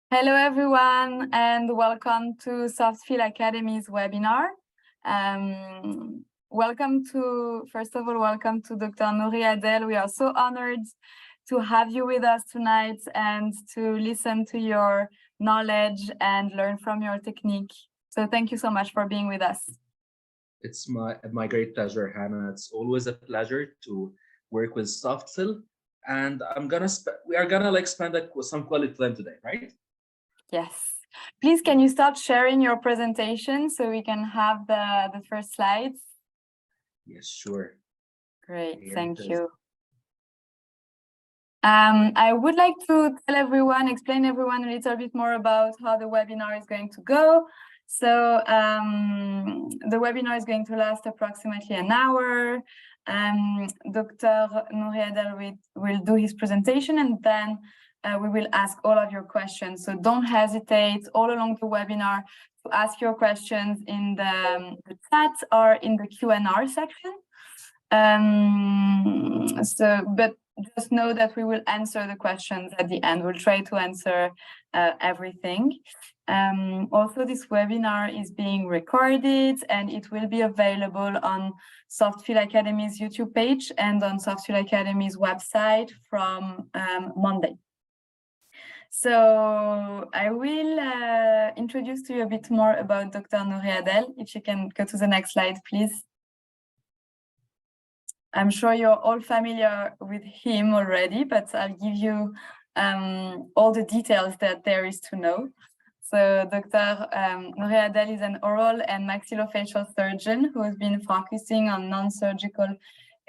Hello, everyone, and welcome to Softfil Academy's webinar. First of all, welcome to Dr. Noury Adel. We are so honored to have you with us tonight and to listen to your knowledge and learn from your technique. So thank you so much for being with us. It's my great pleasure, Hannah. It's always a pleasure to work with Softfil, and we are gonna spend some quality time today, right? Yes. Please, can you start sharing your presentation so we can have the first slides? Yes, sure. Great, thank you. I would like to explain everyone a little bit more about how the webinar is going to go. So the webinar is going to last approximately an hour. Dr. Noury Adel will do his presentation, and then we will ask all of your questions. So don't hesitate all along the webinar to ask your questions in the chat or in the Q&A section. But just know that we will answer the questions at the end. We'll try to answer everything. Also, this webinar is being recorded and it will be available on Softfil Academy's YouTube page and on Softfil Academy's website from Monday. So I will introduce to you a bit more about Dr. Noury Adel. If you can go to the next slide, please. I'm sure you're all familiar with him already, but I'll give you all the details that there is to know. So Dr. Noury Adel is an oral and maxillofacial surgeon who has been focusing on non-surgical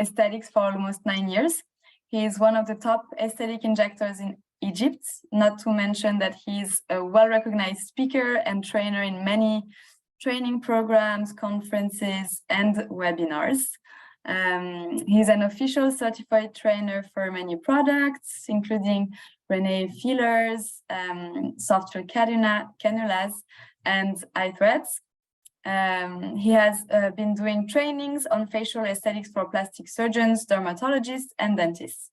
aesthetics for almost 9 years. He is one of the top aesthetic injectors in Egypt, not to mention that he's a well-recognized speaker and trainer in many training programs, conferences, and webinars. He's an official certified trainer for many products, including Rene fillers, Softfil cannulas, and 𝗨𝘂𝗀𝘃𝗏. He has been doing trainings on facial aesthetics for plastic surgeons, dermatologists, and dentists.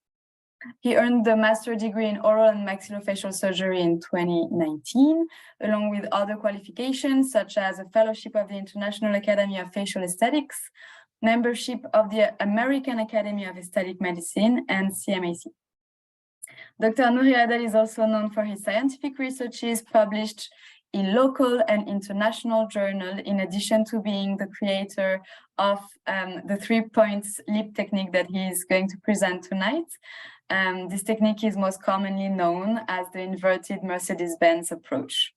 He earned the master's degree in oral and maxillofacial surgery in 2019, along with other qualifications such as a fellowship of the International Academy of Facial Aesthetics, membership of the American Academy of Aesthetic Medicine, and CMAC. Dr. Noury Adel is also known for his scientific researches published in local and international journals, in addition to being the creator of the 3-point lip technique that he is going to present tonight. This technique is most commonly known as the inverted Mercedes-Benz approach.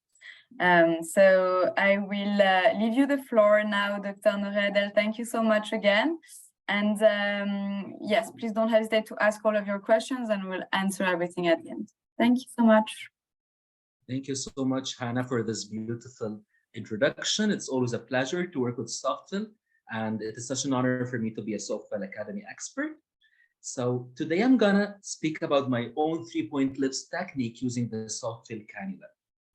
So I will leave you the floor now, Dr. Noury Adel. Thank you so much again. And yes, please don't hesitate to ask all of your questions and we'll answer everything at the end. Thank you so much. Thank you so much, Hannah, for this beautiful introduction. It's always a pleasure to work with Softfil, and it is such an honor for me to be a Softfil Academy expert. So today I'm gonna speak about my own 3-point lips technique using the Softfil cannula.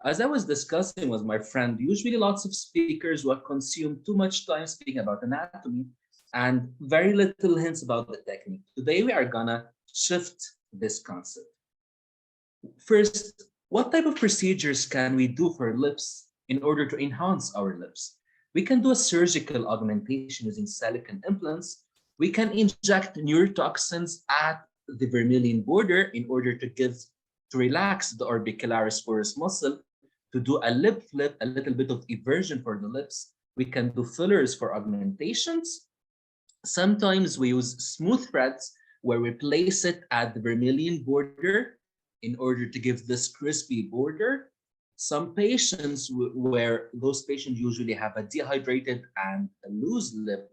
As I was discussing with my friend, usually lots of speakers will consume too much time speaking about anatomy and very little hints about the technique. Today we are gonna shift this concept. First, what type of procedures can we do for lips in order to enhance our lips? We can do a surgical augmentation using silicone implants. We can inject neurotoxins at the vermilion border in order to relax the 𝗨𝗶𝗀𝗃𝗏 muscle, to do a lip flip, a little bit of eversion for the lips. We can do fillers for augmentations. Sometimes we use smooth threads where we place it at the vermilion border in order to give this crispy border. Some patients where those patients usually have a dehydrated and a loose lip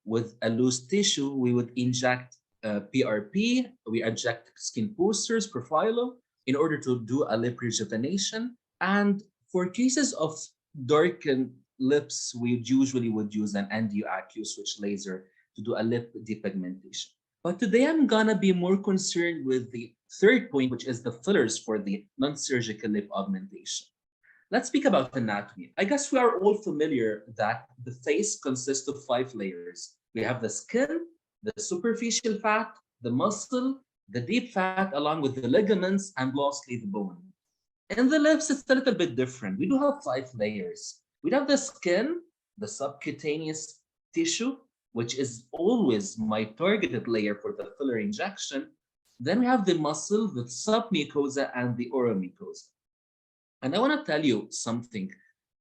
with a loose tissue, we would inject PRP, we inject skin boosters, 𝗵𝘃𝗀, in order to do a lip rejuvenation. And for cases of darkened lips, we usually would use an NDO AQ switch laser to do a lip depigmentation. But today I'm gonna be more concerned with the 3rd point, which is the fillers for the non-surgical lip augmentation. Let's speak about anatomy. I guess we are all familiar that the face consists of 5 layers. We have the skin, the superficial fat, the muscle, the deep fat, along with the ligaments, and lastly, the bone. In the lips, it's a little bit different. We do have 5 layers. We have the skin, the subcutaneous tissue, which is always my targeted layer for the filler injection. Then we have the muscle, the submucosa, and the oral mucosa. And I want to tell you something.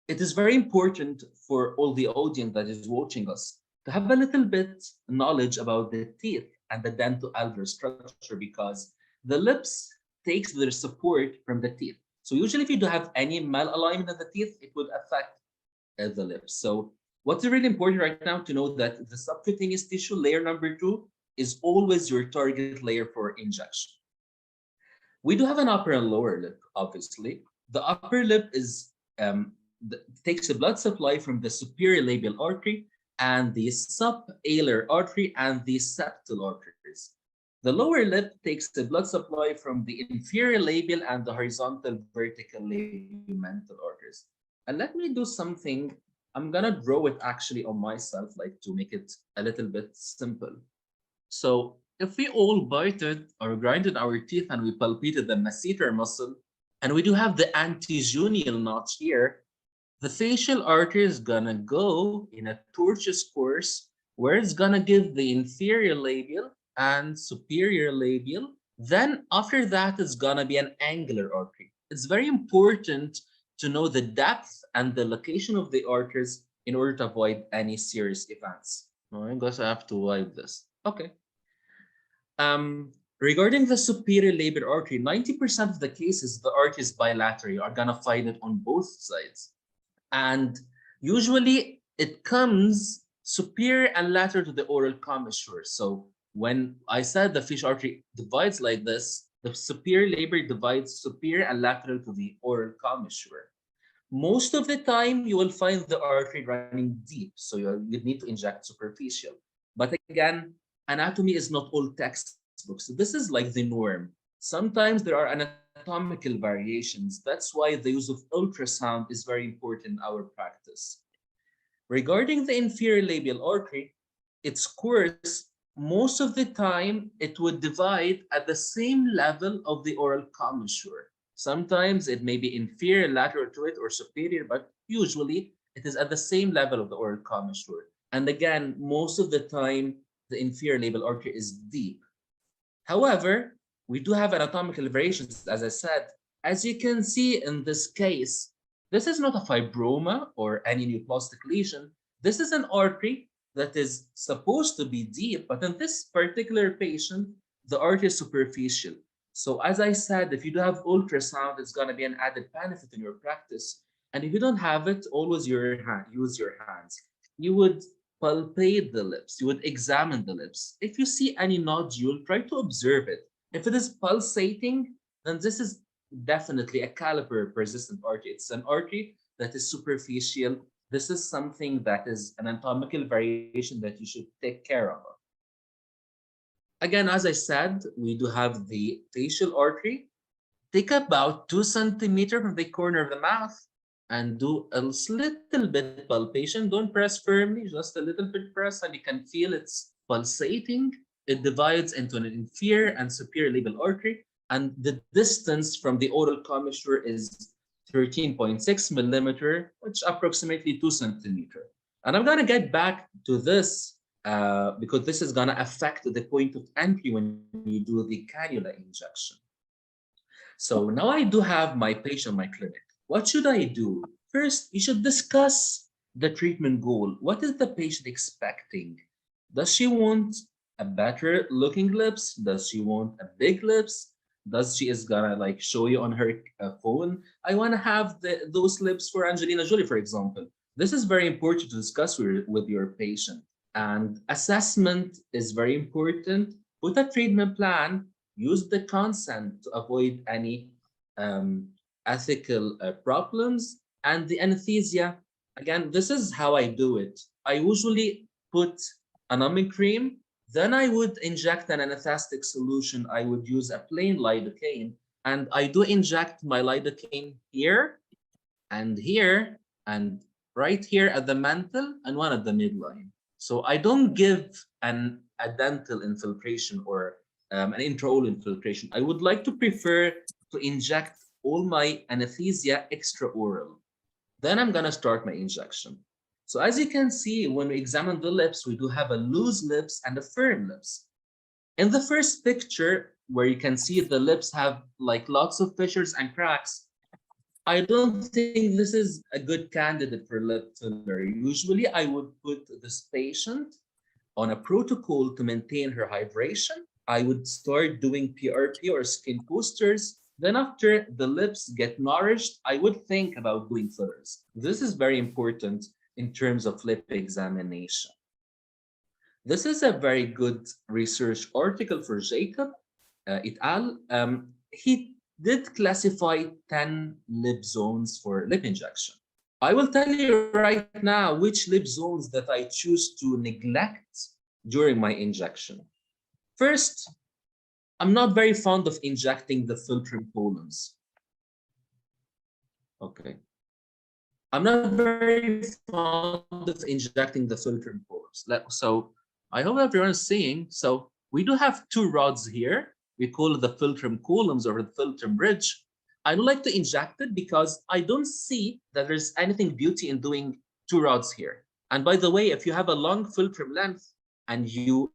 It is very important for all the audience that is watching us to have a little bit knowledge about the teeth and the dental-alveolar structure, because the lips takes their support from the teeth. So usually if you do have any malalignment of the teeth, it would affect the lips. So what's really important right now to know that the subcutaneous tissue, layer number 2, is always your target layer for injection. We do have an upper and lower lip, obviously. The upper lip is takes the blood supply from the superior labial artery and the subalar artery and the septal arteries. The lower lip takes the blood supply from the inferior labial and the horizontal vertical labial arteries. And let me do something. I'm gonna draw it actually on myself, like to make it a little bit simple. So if we all bited or grinded our teeth and we palpated the masseter muscle, and we do have the antegonial notch here, the facial artery is gonna go in a tortuous course where it's gonna give the inferior labial and superior labial. Then after that, it's gonna be an angular artery. It's very important to know the depth and the location of the arteries in order to avoid any serious events. I guess I have to wipe this. Okay. Regarding the superior labial artery, 90% of the cases, the artery is bilateral. You are gonna find it on both sides. And usually it comes superior and lateral to the oral commissure. So when I said the facial artery divides like this, the superior labial divides superior and lateral to the oral commissure. Most of the time, you will find the artery running deep, so you need to inject superficial. But again, anatomy is not all textbooks. So this is like the norm. Sometimes there are anatomical variations. That's why the use of ultrasound is very important in our practice. Regarding the inferior labial artery, its course, most of the time, it would divide at the same level of the oral commissure. Sometimes it may be inferior, lateral to it, or superior, but usually it is at the same level of the oral commissure. And again, most of the time, the inferior labial artery is deep. However, we do have anatomical variations, as I said. As you can see in this case, this is not a fibroma or any neoplastic lesion. This is an artery that is supposed to be deep, but in this particular patient, the artery is superficial. So as I said, if you do have ultrasound, it's going to be an added benefit in your practice. And if you don't have it, always use your hands. You would palpate the lips. You would examine the lips. If you see any nodule, try to observe it. If it is pulsating, then this is definitely a caliper persistent artery. It's an artery that is superficial. This is something that is an anatomical variation that you should take care of. Again, as I said, we do have the facial artery. Take about 2 centimeters from the corner of the mouth and do a little bit palpation. Don't press firmly, just a little bit press, and you can feel it's pulsating. It divides into an inferior and superior labial artery, and the distance from the oral commissure is 13.6 millimeter, which approximately 2 centimeters. And I'm gonna get back to this because this is gonna affect the point of entry when you do the cannula injection. So now I do have my patient in my clinic. What should I do? First, you should discuss the treatment goal. What is the patient expecting? Does she want a better looking lips? Does she want a big lips? Does she is gonna like show you on her phone? I wanna have those lips for Angelina Jolie, for example. This is very important to discuss with your patient. And assessment is very important. Put a treatment plan, use the consent to avoid any ethical problems. And the anesthesia, again, this is how I do it. I usually put a numbing cream, then I would inject an anesthetic solution. I would use a plain lidocaine, and I do inject my lidocaine here, and right here at the mantle, and one at the midline. So I don't give a dental infiltration or an intraoral infiltration. I would like to prefer to inject all my anesthesia extraoral. Then I'm gonna start my injection. So as you can see, when we examine the lips, we do have a loose lips and a firm lips. In the first picture, where you can see the lips have like lots of fissures and cracks, I don't think this is a good candidate for lip filler. Usually I would put this patient on a protocol to maintain her hydration. I would start doing PRP or skin boosters. Then after the lips get nourished, I would think about doing fillers. This is very important in terms of lip examination. This is a very good research article for 𝗁𝗂𝗃𝗃 et al. He did classify 10 lip zones for lip injection. I will tell you right now which lip zones that I choose to neglect during my injection. First, I'm not very fond of injecting the 𝗁𝘀𝗻 columns. Okay. I'm not very fond of injecting the 𝗁𝘀𝗻 columns. So I hope everyone is seeing. So we do have two rods here. We call it the 𝗁𝘀𝗻 columns or the 𝗁𝘀𝗻 bridge. I don't like to inject it because I don't see that there's anything beauty in doing two rods here. And by the way, if you have a long 𝗁𝘀𝗻 length and you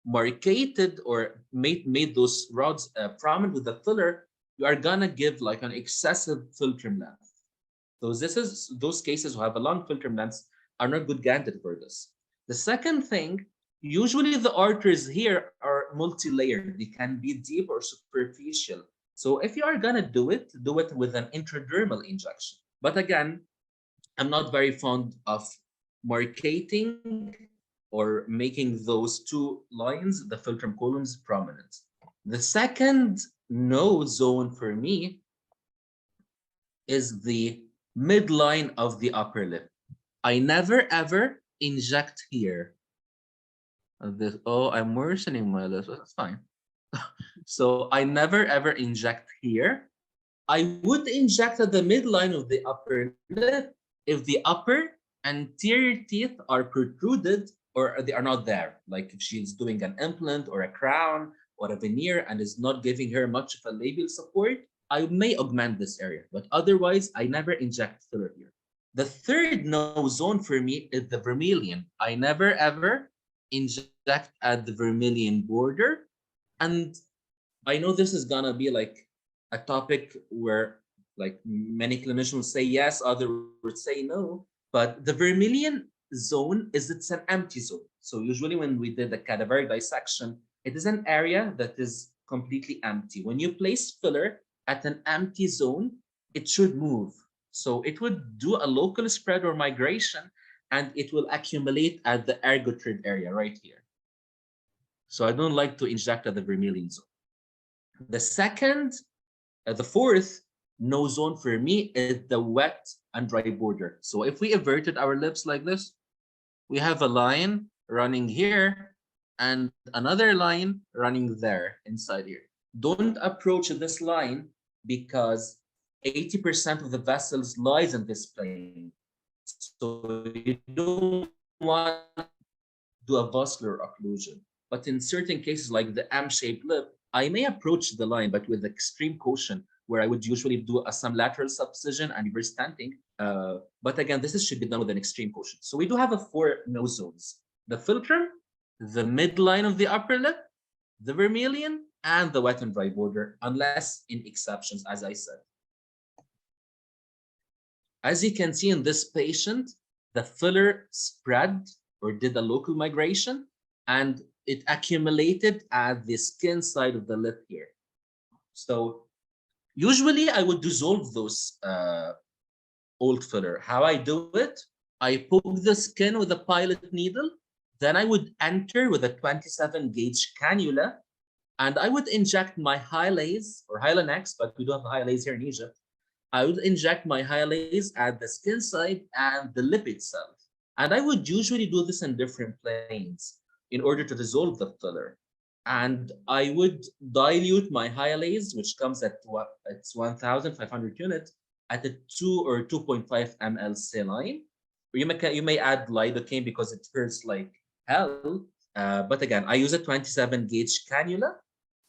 marcated or made those rods prominent with the filler, you are gonna give like an excessive 𝗁𝘀𝗻 length. So those cases who have a long 𝗁𝘀𝗻 length are not good candidate for this. The second thing, usually the arteries here are multi-layered. They can be deep or superficial. So if you are gonna do it with an intradermal injection. But again, I'm not very fond of marcating or making those two lines, the 𝗁𝘀𝗻 columns, prominent. The second no zone for me is the midline of the upper lip. I never ever inject here. I'm worsening my lips. That's fine. So I never ever inject here. I would inject at the midline of the upper lip if the upper anterior teeth are protruded or they are not there. Like if she's doing an implant or a crown or a veneer and is not giving her much of a labial support, I may augment this area. But otherwise, I never inject filler here. The third no zone for me is the vermilion. I never ever inject at the vermilion border. And I know this is gonna be like a topic where like many clinicians say yes, others would say no, but the vermilion zone it's an empty zone. So usually when we did the cadaveric dissection, it is an area that is completely empty. When you place filler at an empty zone, it should move. So it would do a local spread or migration, and it will accumulate at the 𝗟𝗏𝗃 area right here. So I don't like to inject at the vermilion zone. The fourth no zone for me is the wet and dry border. So if we inverted our lips like this, we have a line running here and another line running there inside here. Don't approach this line because 80% of the vessels lies in this plane. So you don't want to do a vascular occlusion. But in certain cases like the M-shaped lip, I may approach the line, but with extreme caution, where I would usually do some lateral subcision and reverse stenting. But again, should be done with an extreme caution. So we do have 4 no zones: the 𝗁𝘀𝗻, the midline of the upper lip, the vermilion, and the wet and dry border, unless in exceptions, as I said. As you can see in this patient, the filler spread or did a local migration, and it accumulated at the skin side of the lip here. So usually I would dissolve those old filler. How I do it? I poke the skin with a pilot needle, then I would enter with a 27 gauge cannula, and I would inject my Hyalase or Hylenex, but we don't have Hyalase here in Egypt. I would inject my Hyalase at the skin side and the lip itself. And I would usually do this in different planes in order to dissolve the filler. And I would dilute my Hyalase, which comes at it's 1,500 units, at a 2 or 2.5 ml saline. You may add lidocaine because it hurts like hell. But again, I use a 27 gauge cannula.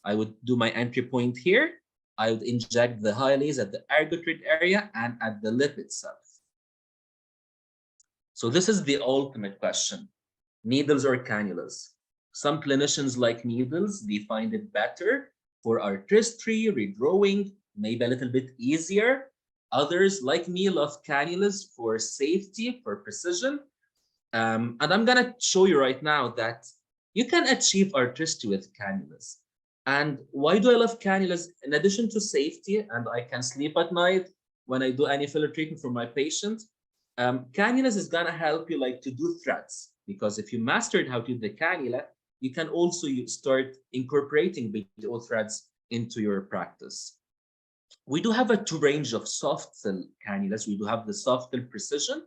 I would do my entry point here. I would inject the Hyalase at the ergotrade area and at the lip itself. So this is the ultimate question, needles or cannulas? Some clinicians like needles, they find it better for artistry, redrawing, maybe a little bit easier. Others like me love cannulas for safety, for precision. And I'm gonna show you right now that you can achieve artistry with cannulas. And why do I love cannulas? In addition to safety, and I can sleep at night when I do any filler treatment for my patient, cannulas is gonna help you like to do threads, because if you mastered how to do the cannula, you can also start incorporating BTO threads into your practice. We do have a range of Softfil cannulas. We do have the Softfil Precision.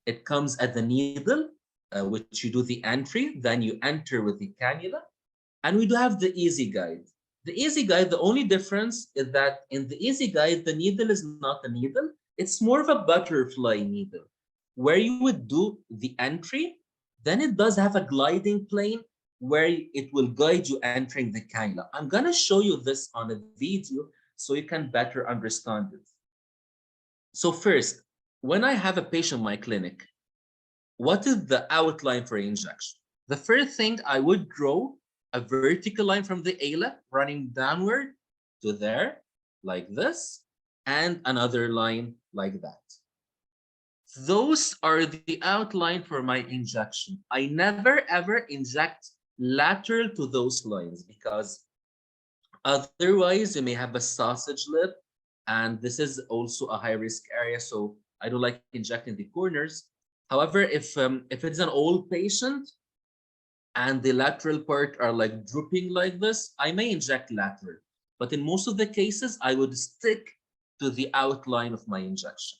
It comes at the needle, which you do the entry, then you enter with the cannula. And we do have the Easy Guide. The Easy Guide, the only difference is that in the Easy Guide, the needle is not a needle. It's more of a butterfly needle, where you would do the entry, then it does have a gliding plane where it will guide you entering the cannula. I'm gonna show you this on a video so you can better understand it. So first, when I have a patient in my clinic, what is the outline for injection? The first thing, I would draw a vertical line from the 𝗟 running downward to there, like this, and another line like that. Those are the outline for my injection. I never ever inject lateral to those lines, because otherwise you may have a sausage lip, and this is also a high risk area, so I don't like injecting the corners. However, if it's an old patient and the lateral part are like drooping like this, I may inject lateral. But in most of the cases, I would stick to the outline of my injection.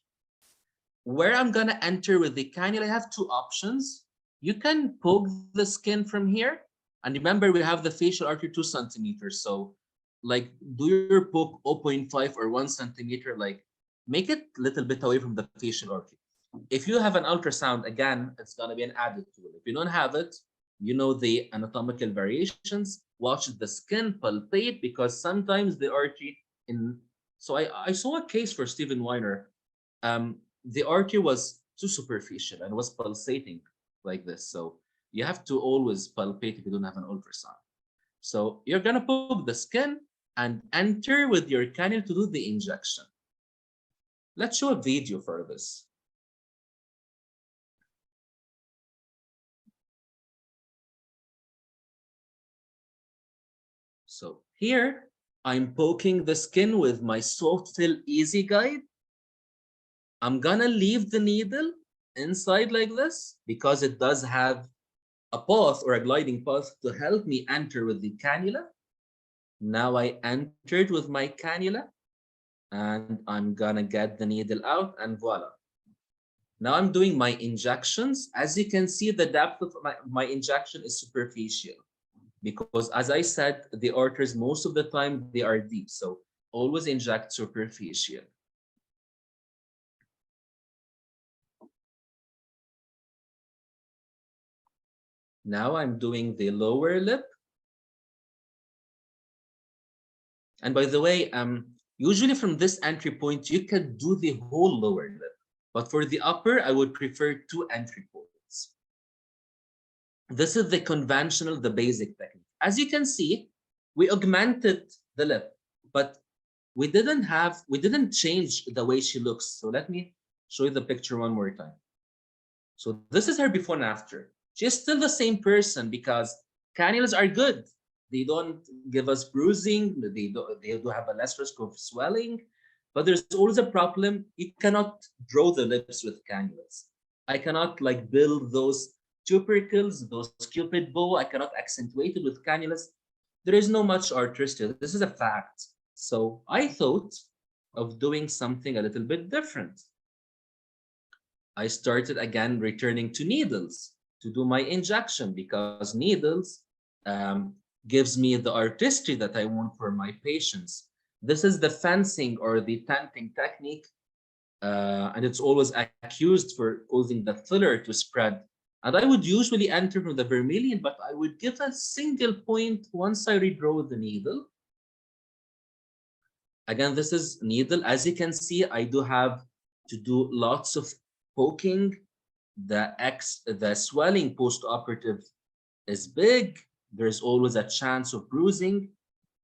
Where I'm gonna enter with the cannula, I have two options. You can poke the skin from here. And remember, we have the facial artery 2 centimeters. So like do your poke 0.5 or 1 centimeter, like make it a little bit away from the facial artery. If you have an ultrasound, again, it's gonna be an added tool. If you don't have it, you know the anatomical variations, watch the skin, palpate, because sometimes the artery so I saw a case for Stephen Weiner. The artery was too superficial and was pulsating like this. So you have to always palpate if you don't have an ultrasound. So you're gonna poke the skin and enter with your cannula to do the injection. Let's show a video for this. So here, I'm poking the skin with my Softfil Easy Guide. I'm gonna leave the needle inside like this, because it does have a path or a gliding path to help me enter with the cannula. Now I entered with my cannula, and I'm gonna get the needle out, and voila. Now I'm doing my injections. As you can see, the depth of my injection is superficial, because as I said, the arteries, most of the time, they are deep. So always inject superficial. Now I'm doing the lower lip. And by the way, usually from this entry point, you can do the whole lower lip. But for the upper, I would prefer 2 entry points. This is the conventional, the basic technique. As you can see, we augmented the lip, but we didn't change the way she looks. So let me show you the picture one more time. So this is her before and after. She's still the same person, because cannulas are good. They don't give us bruising. They do have a less risk of swelling, but there's always a problem. You cannot draw the lips with cannulas. I cannot like build those tubercles, those 𝗃𝗶𝗄. I cannot accentuate it with cannulas. There is no much artistry. This is a fact. So I thought of doing something a little bit different. I started again returning to needles to do my injection, because needles gives me the artistry that I want for my patients. This is the fencing or the tenting technique, and it's always accused for causing the filler to spread. And I would usually enter from the vermilion, but I would give a single point once I redraw the needle. Again, this is needle. As you can see, I do have to do lots of poking. The swelling post-operative is big. There's always a chance of bruising.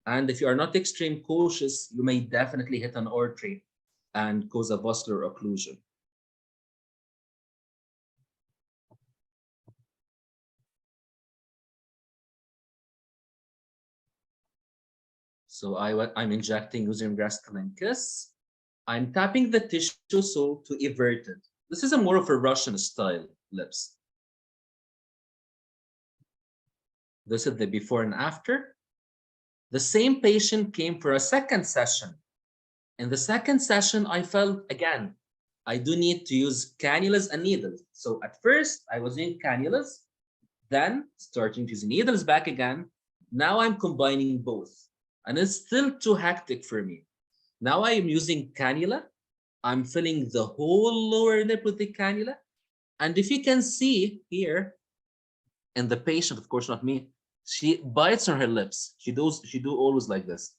And if you are not extreme cautious, you may definitely hit an artery and cause a vascular occlusion. So I'm injecting using Restylane Kiss. I'm tapping the tissue so to evert it. This is a more of a Russian style lips. This is the before and after. The same patient came for a second session. In the second session, I felt, again, I do need to use cannulas and needles. So at first, I was using cannulas, then starting to use needles back again. Now I'm combining both. And it's still too hectic for me. Now I am using cannula. I'm filling the whole lower lip with the cannula. And if you can see here, and the patient, of course, not me, she bites on her lips. She do always like this.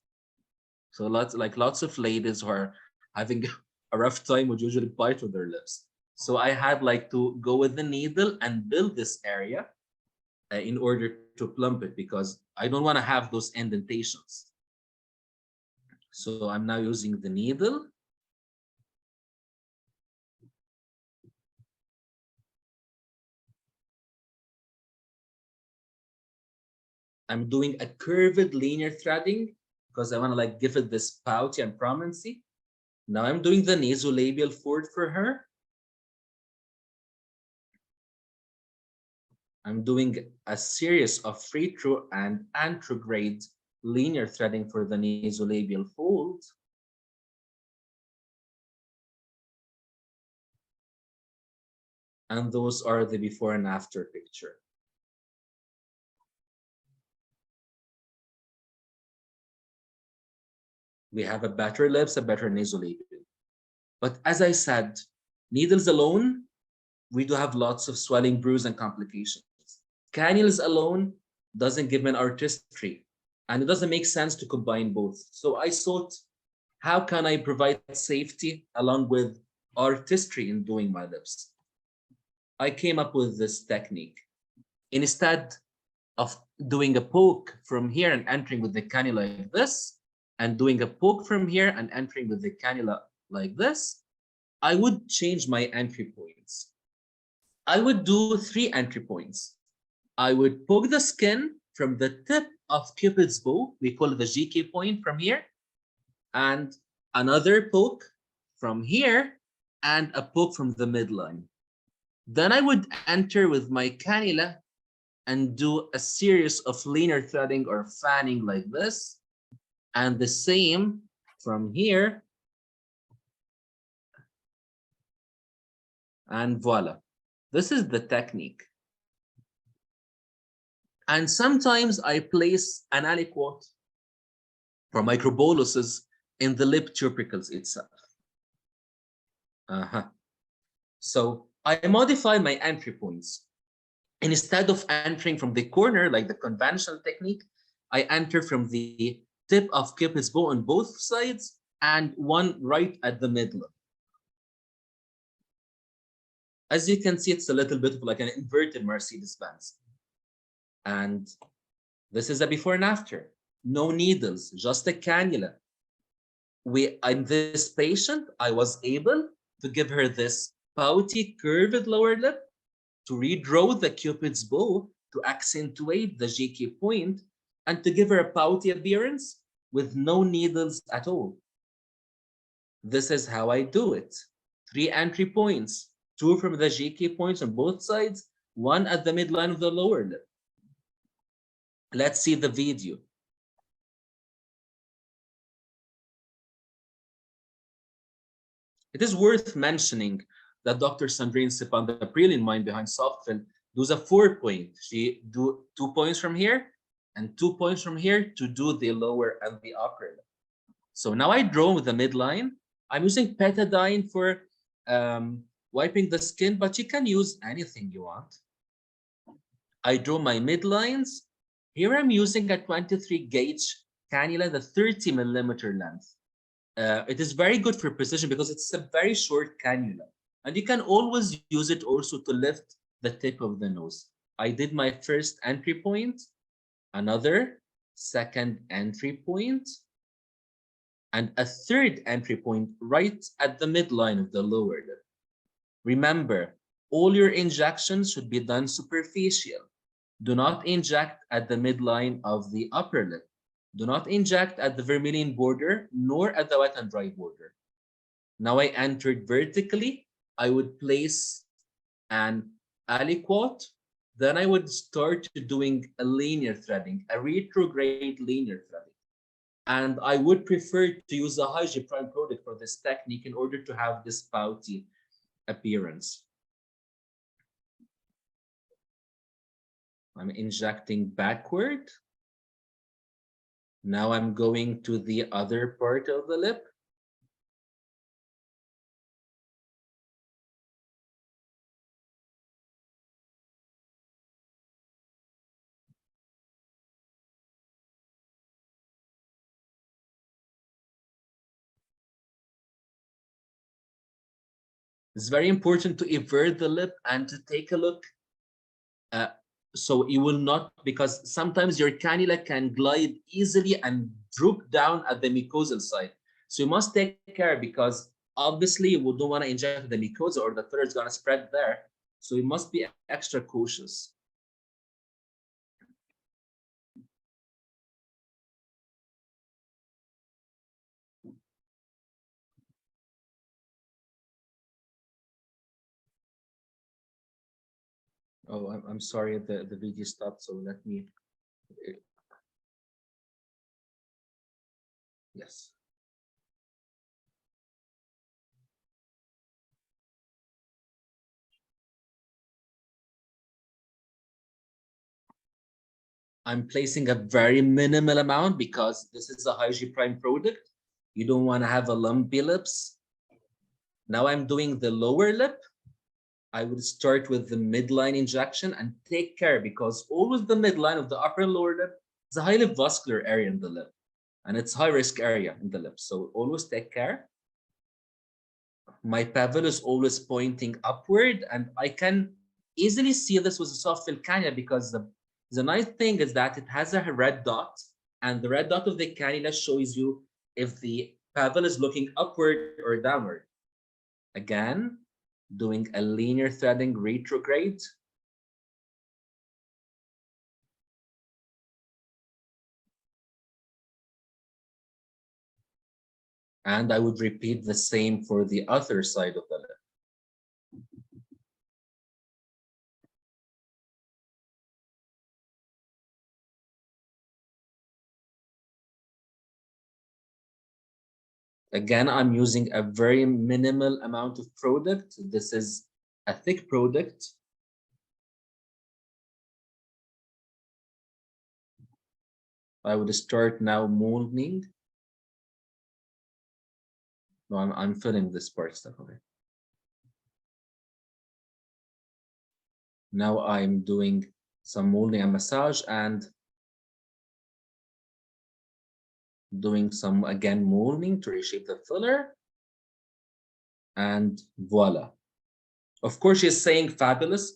So lots of ladies who are having a rough time would usually bite with their lips. So I had like to go with the needle and build this area in order to plump it, because I don't want to have those indentations. So I'm now using the needle. I'm doing a curved linear threading because I want to like give it this pouty and prominency. Now I'm doing the nasolabial fold for her. I'm doing a series of retro and anterograde linear threading for the nasolabial fold. And those are the before and after picture. We have a better lips, a better nasolabial. But as I said, needles alone, we do have lots of swelling, bruise, and complications. Cannulas alone doesn't give me an artistry, and it doesn't make sense to combine both. So I thought, how can I provide safety along with artistry in doing my lips? I came up with this technique. Instead of doing a poke from here and entering with the cannula like this, and doing a poke from here and entering with the cannula like this, I would change my entry points. I would do 3 entry points. I would poke the skin from the tip of Cupid's bow, we call it the GK point from here, and another poke from here, and a poke from the midline. Then I would enter with my cannula and do a series of linear threading or fanning like this, and the same from here, and voila. This is the technique. And sometimes I place an aliquot for microboluses in the lip tubercles itself. So I modify my entry points. Instead of entering from the corner like the conventional technique, I enter from the tip of Cupid's bow on both sides and one right at the middle. As you can see, it's a little bit of like an inverted Mercedes-Benz. And this is a before and after. No needles, just a cannula. In this patient, I was able to give her this pouty, curved lower lip, to redraw the Cupid's bow to accentuate the GK point, and to give her a pouty appearance with no needles at all. This is how I do it. 3 entry points, 2 from the GK points on both sides, 1 at the midline of the lower lip. Let's see the video. It is worth mentioning that Dr. Sandrine Stepan, the brilliant mind behind Softfil, does a 4-point. She do 2 points from here and 2 points from here to do the lower and the upper lip. So now I draw with the midline. I'm using betadine for wiping the skin, but you can use anything you want. I draw my midlines. Here I'm using a 23 gauge cannula, the 30 millimeter length. it is very good for precision because it's a very short cannula. And you can always use it also to lift the tip of the nose. I did my first entry point, another second entry point, and a third entry point right at the midline of the lower lip. Remember, all your injections should be done superficial. Do not inject at the midline of the upper lip. Do not inject at the vermilion border, nor at the wet and dry border. Now I entered vertically. I would place an aliquot. Then I would start doing a linear threading, a retrograde linear threading. And I would prefer to use a 𝗁𝗔 prime product for this technique in order to have this pouty appearance. I'm injecting backward. Now I'm going to the other part of the lip. It's very important to invert the lip and to take a look. So you will not, because sometimes your cannula can glide easily and droop down at the mucosal side. So you must take care because obviously you don't want to inject the mucosa or the filler is going to spread there. So you must be extra cautious. Oh, I'm sorry, the video stopped, so let me. Yes. I'm placing a very minimal amount because this is a 𝗁𝗔 prime product. You don't want to have a lumpy lips. Now I'm doing the lower lip. I would start with the midline injection and take care because always the midline of the upper and lower lip is a highly vascular area in the lip and it's high risk area in the lip. So always take care. My 𝗵𝗃𝗀 is always pointing upward and I can easily see this with a Softfil cannula because the nice thing is that it has a red dot and the red dot of the cannula shows you if the 𝗵𝗃𝗀 is looking upward or downward. Again, doing a linear threading retrograde. And I would repeat the same for the other side of the lip. Again, I'm using a very minimal amount of product. This is a thick product. I would start now molding. No, I'm filling this part stuff away. Now I'm doing some molding and massage and doing some, again, molding to reshape the filler. And voila. Of course, she's saying fabulous.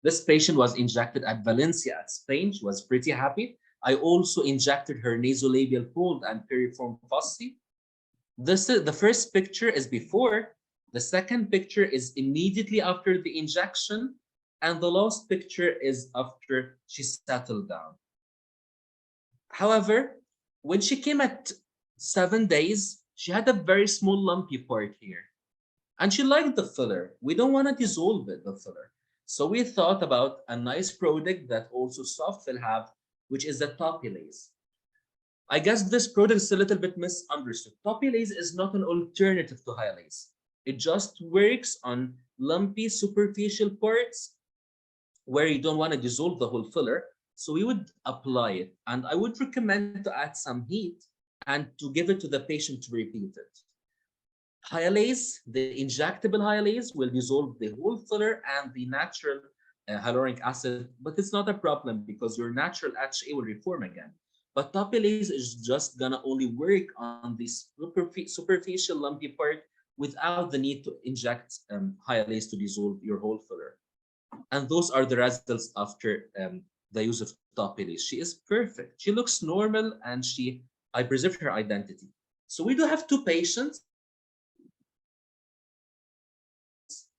This patient was injected at Valencia at Spain. She was pretty happy. I also injected her nasolabial fold and piriform foci. This is the first picture is before. The second picture is immediately after the injection. And the last picture is after she settled down. However, when she came at 7 days, she had a very small lumpy part here. And she liked the filler. We don't want to dissolve it, the filler. So we thought about a nice product that also Softfil have, which is the 𝗨𝗶𝗄𝗄𝗄𝗏. I guess this product is a little bit misunderstood. 𝗨𝗨𝗄𝗏 is not an alternative to 𝗁𝗨𝗄𝗏. It just works on lumpy superficial parts where you don't want to dissolve the whole filler. So we would apply it. And I would recommend to add some heat and to give it to the patient to repeat it. 𝗁𝗁𝗄𝗏, the injectable 𝗁𝗁𝗄𝗏 will dissolve the whole filler and the natural hyaluronic acid, but it's not a problem because your natural 𝗏𝗂 will reform again. but 𝗪𝗶𝗃𝗃 is just gonna only work on the superficial lumpy part without the need to inject 𝗪𝗂𝗃 to dissolve your whole filler. And those are the results after the use of 𝗨𝗃𝗃. She is perfect. She looks normal, and I preserved her identity. So we do have two patients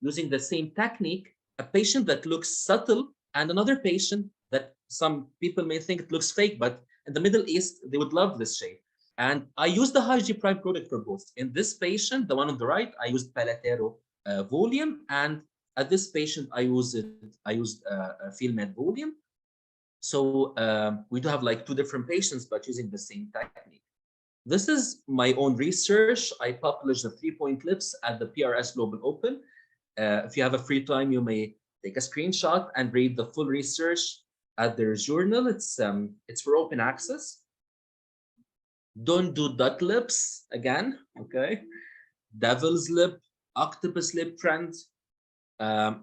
using the same technique, a patient that looks subtle and another patient that some people may think it looks fake, but in the Middle East, they would love this shape. And I used the Å product for both. In this patient, the one on the right, I used 𝗨𝗃𝗃 and at this patient, I used 𝗨𝗃𝗃𝗃. So we do have like two different patients, but using the same technique. This is my own research. I published the 3-point lips at the PRS Global Open. If you have a free time, you may take a screenshot and read the full research at their journal. It's for open access. Don't do dot lips again, okay? Devil's lip, octopus lip trend,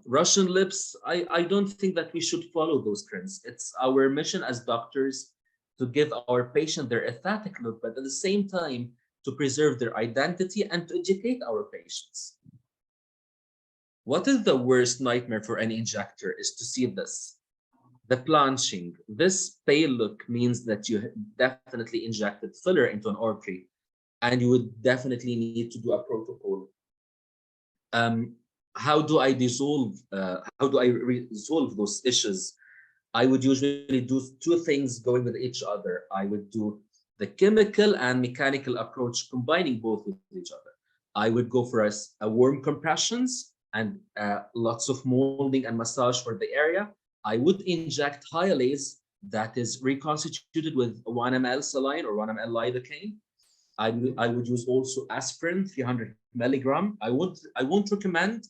Russian lips. I don't think that we should follow those trends. It's our mission as doctors to give our patient their aesthetic look, but at the same time to preserve their identity and to educate our patients. What is the worst nightmare for any injector is to see this. The planching. This pale look means that you definitely injected filler into an artery, and you would definitely need to do a protocol. How do I resolve those issues? I would usually do two things going with each other. I would do the chemical and mechanical approach, combining both with each other. I would go for a warm compressions and lots of molding and massage for the area. I would inject Å𝗃𝗃 that is reconstituted with 1 ml saline or 1 ml lidocaine. I would use also aspirin, 300 milligram. I won't recommend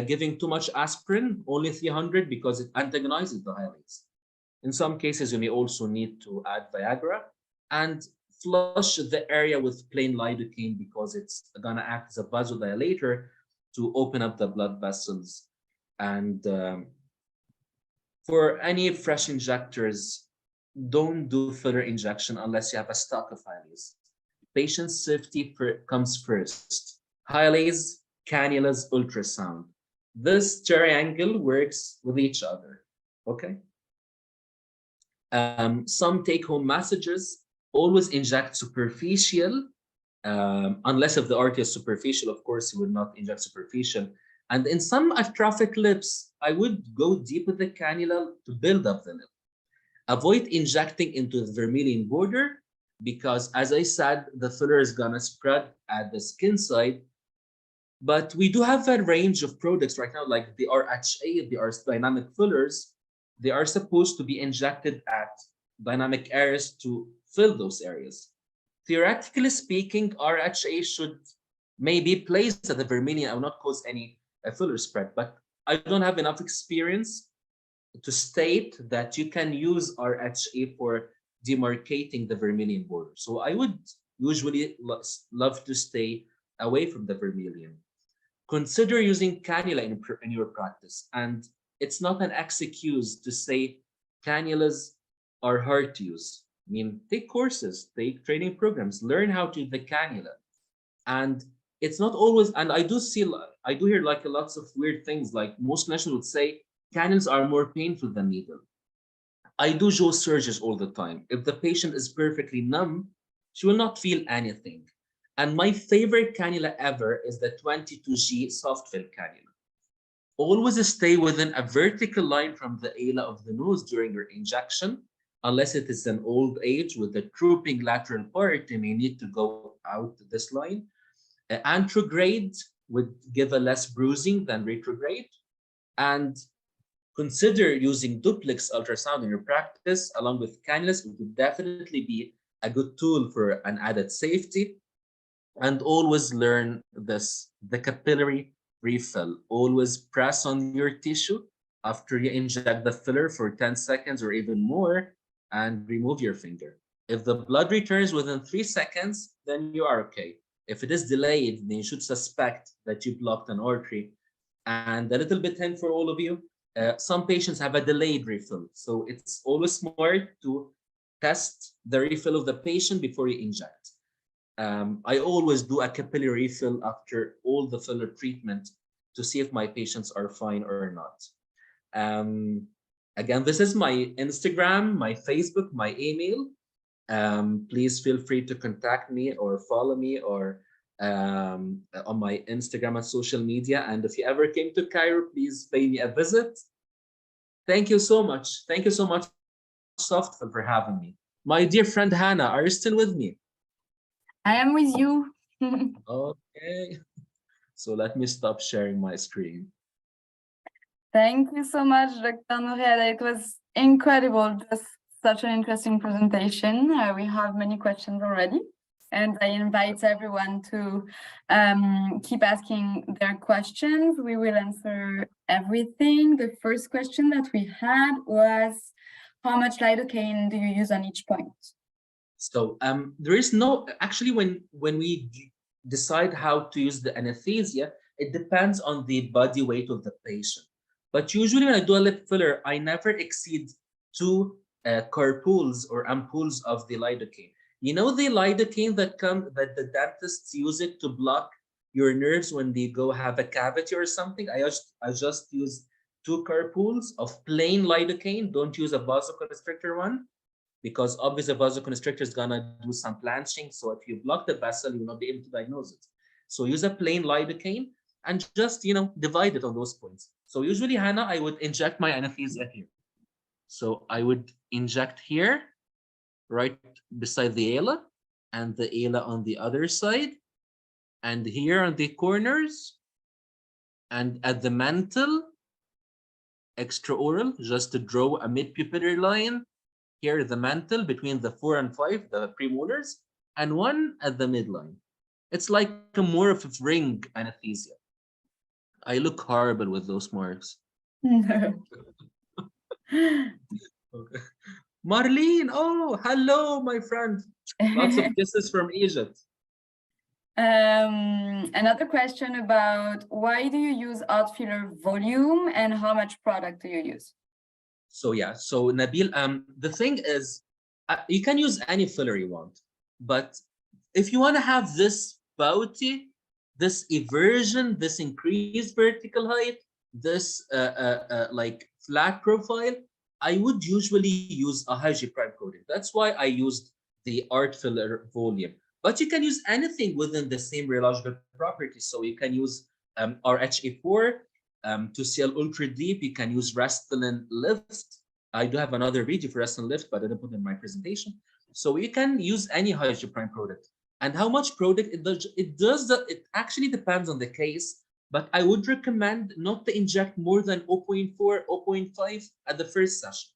giving too much aspirin, only 300, because it antagonizes the Å𝗃𝗃. In some cases, you may also need to add Viagra and flush the area with plain lidocaine because it's gonna act as a vasodilator to open up the blood vessels. And for any fresh injectors, don't do filler injection unless you have a stock of Å𝗃𝗃s. Patient safety comes first. Å𝗃𝗃s, cannulas, ultrasound. This triangle works with each other, okay? Some take-home messages: always inject superficial, unless if the artery is superficial, of course, you would not inject superficial. And in some atrophic lips, I would go deep with the cannula to build up the lip. Avoid injecting into the vermilion border because, as I said, the filler is gonna spread at the skin side. But we do have a range of products right now, like the 𝗏𝗃𝗃, the dynamic fillers. They are supposed to be injected at dynamic areas to fill those areas. Theoretically speaking, 𝗏𝗃𝗃 should maybe placed at the vermilion. I will not cause any filler spread, but I don't have enough experience to state that you can use 𝗏𝗃𝗃 for demarcating the vermilion border. So I would usually love to stay away from the vermilion. Consider using cannula in your practice, and it's not an excuse to say cannulas are hard to use. I mean, take courses, take training programs, learn how to use the cannula. And it's not always, and I do hear like lots of weird things, like most clinicians would say cannulas are more painful than needle. I do Jaw surgeries all the time. If the patient is perfectly numb, she will not feel anything. And my favorite cannula ever is the 22G Softfil cannula. Always stay within a vertical line from the ala of the nose during your injection, unless it is an old age with the drooping lateral part, you may need to go out this line. Antrograde would give a less bruising than retrograde. And consider using duplex ultrasound in your practice along with cannulas. It would definitely be a good tool for an added safety. And always learn this, the capillary refill. Always press on your tissue after you inject the filler for 10 seconds or even more and remove your finger. If the blood returns within 3 seconds, then you are okay. If it is delayed, then you should suspect that you blocked an artery. And a little bit hint for all of you, some patients have a delayed refill. So it's always smart to test the refill of the patient before you inject. I always do a capillary refill after all the filler treatment to see if my patients are fine or not. Again, this is my Instagram, my Facebook, my email. Please feel free to contact me or follow me or on my Instagram and social media. And if you ever came to Cairo, please pay me a visit. Thank you so much. Thank you so much, Softfil, for having me. My dear friend Hannah, are you still with me? I am with you. Okay. So let me stop sharing my screen. Thank you so much, Dr. Noury Adel. It was incredible. Just such an interesting presentation. We have many questions already, and I invite everyone to keep asking their questions. We will answer everything. The first question that we had was, how much lidocaine do you use on each point? So there is no, actually, when we decide how to use the anesthesia, it depends on the body weight of the patient. But usually when I do a lip filler, I never exceed 2 carpools or ampoules of the lidocaine. You know the lidocaine that the dentists use it to block your nerves when they go have a cavity or something? I just use 2 carpools of plain lidocaine. Don't use a vasoconstrictor one, because obviously a vasoconstrictor is gonna do some blanching. So if you block the vessel, you will not be able to diagnose it. So use a plain lidocaine and just, divide it on those points. So usually, Hannah, I would inject my anesthesia here. So I would inject here, right beside the ala, and the ala on the other side, and here on the corners, and at the mantle, extraoral, just to draw a mid-pupillary line. Here, the mantle between the 4 and 5, the premolars, and 1 at the midline. It's like a more of a ring anesthesia. I look horrible with those marks. No. Okay. Marlene, oh, hello, my friend. Lots of kisses from Egypt. Another question about, why do you use art filler volume and how much product do you use? So yeah, so Nabil, the thing is, you can use any filler you want, but if you want to have this bounty, this eversion, this increased vertical height, this like flat profile, I would usually use a 𝗁𝗄 coating. That's why I used the art filler volume. But you can use anything within the same rheological properties. So you can use 𝗏𝗏4 to seal ultra deep. You can use Restylane lift. I do have another video for Restylane lift, but I didn't put it in my presentation. So you can use any 𝗁𝗄 product. And how much product it does, it actually depends on the case, but I would recommend not to inject more than 0.4, 0.5 at the first session.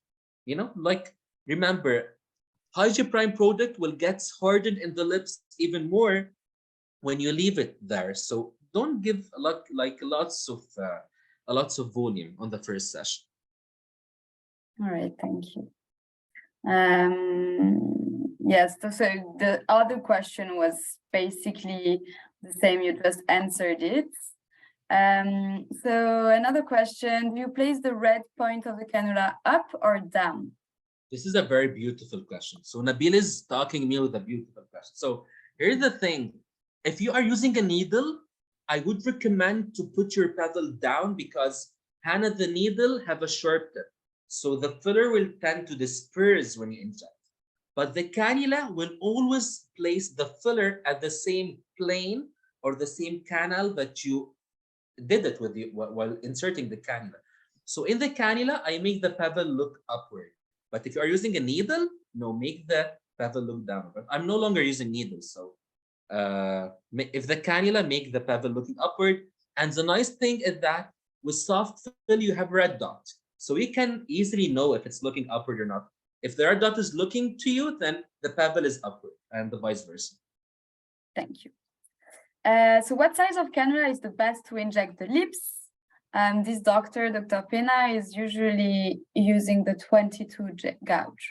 Like, remember, 𝗁𝗄 product will get hardened in the lips even more when you leave it there. So don't give lots of volume on the first session. All right, thank you. Yes, so the other question was basically the same, you just answered it. So another question, do you place the red point of the cannula up or down? This is a very beautiful question. So Nabil is talking me with a beautiful question. So here's the thing. If you are using a needle, I would recommend to put your paddle down, because Hannah, the needle have a sharp tip. So the filler will tend to disperse when you inject. But the cannula will always place the filler at the same plane or the same canal that you did it with while inserting the cannula. So in the cannula, I make the paddle look upward. But if you are using a needle, no, make the paddle look down. But I'm no longer using needles. So if the cannula, make the paddle looking upward. And the nice thing is that with Softfil, you have red dot. So you can easily know if it's looking upward or not. If the red dot is looking to you, then the paddle is upward, and the vice versa. Thank you. So what size of cannula is the best to inject the lips? This doctor, Dr. Pena, is usually using the 22 gauge.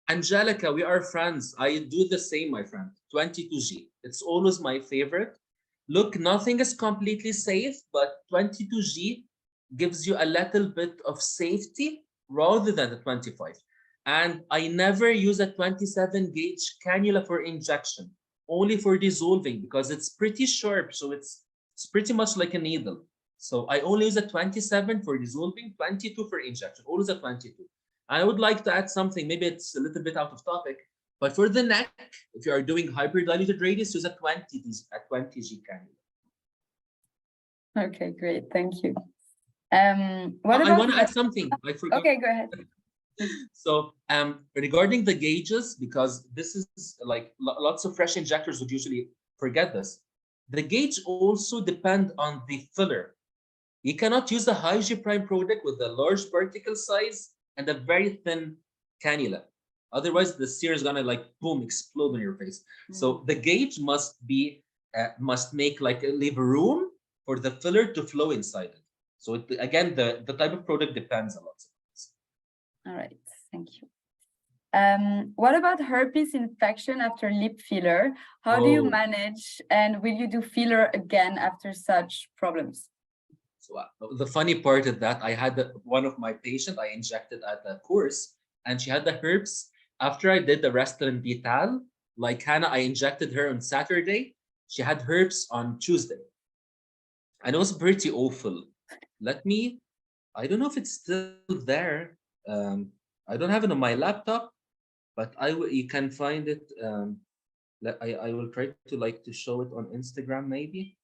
Angelica, we are friends. I do the same, my friend. 22G. It's always my favorite. Look, nothing is completely safe, but 22G gives you a little bit of safety rather than the 25. And I never use a 27 gauge cannula for injection, only for dissolving because it's pretty sharp. So it's pretty much like a needle. So I only use a 27 for dissolving, 22 for injection, always a 22. I would like to add something, maybe it's a little bit out of topic, but for the neck, if you are doing hyperdiluted radius, use a 20G cannula. Okay, great, thank you. I want to add something. I forgot. Okay, go ahead. So regarding the gauges, because this is like lots of fresh injectors would usually forget this. The gauge also depend on the filler. You cannot use a high G prime product with a large particle size and a very thin cannula. Otherwise, the sear is gonna like boom explode on your face. So the gauge must be must make like leave room for the filler to flow inside it. So again, the type of product depends a lot. All right, thank you. What about herpes infection after lip filler? How do you manage, and will you do filler again after such problems? So the funny part is that I had one of my patients I injected at the course, and she had the herpes after I did the 𝗨𝗏𝗏𝗏. Like Hannah, I injected her on Saturday. She had herpes on Tuesday, and it was pretty awful. I don't know if it's still there. I don't have it on my laptop, but you can find it. I will try to show it on Instagram maybe.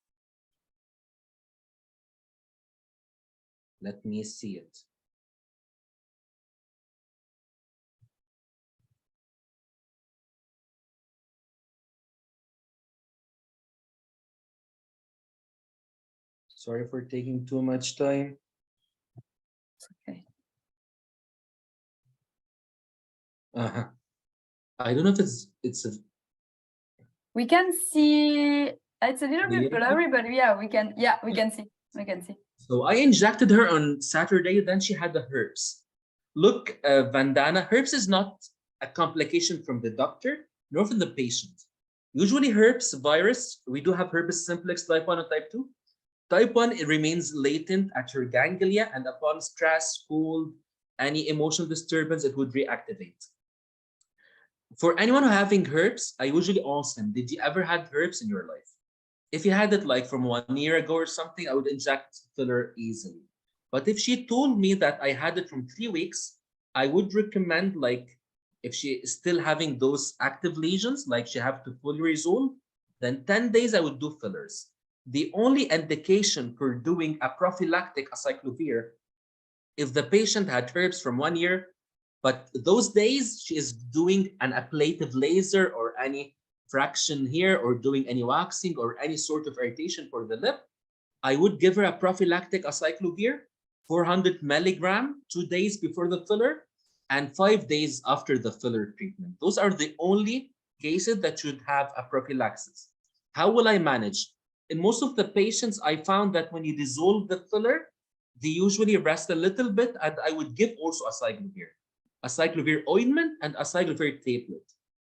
Let me see it. Sorry for taking too much time. It's okay. I don't know if it's a. We can see. It's a little bit blurry, but yeah, we can. Yeah, we can see. We can see. So I injected her on Saturday. Then she had the herpes. Look, Vandana, herpes is not a complication from the doctor nor from the patient. Usually, herpes virus. We do have herpes simplex type 1 and type 2. Type 1, it remains latent at your ganglia, and upon stress, cold, any emotional disturbance, it would reactivate. For anyone who having herpes, I usually ask them, did you ever had herpes in your life? If you had it like from 1 year ago or something, I would inject filler easily. But if she told me that I had it from 3 weeks, I would recommend, like, if she is still having those active lesions, like she have to fully resolve, then 10 days I would do fillers. The only indication for doing a prophylactic acyclovir, if the patient had herpes from 1 year, but those days she is doing an ablative laser or any fraction here or doing any waxing or any sort of irritation for the lip, I would give her a prophylactic acyclovir, 400 milligram, 2 days before the filler and 5 days after the filler treatment. Those are the only cases that should have a prophylaxis. How will I manage? In most of the patients, I found that when you dissolve the filler, they usually rest a little bit, and I would give also acyclovir ointment and acyclovir tablet.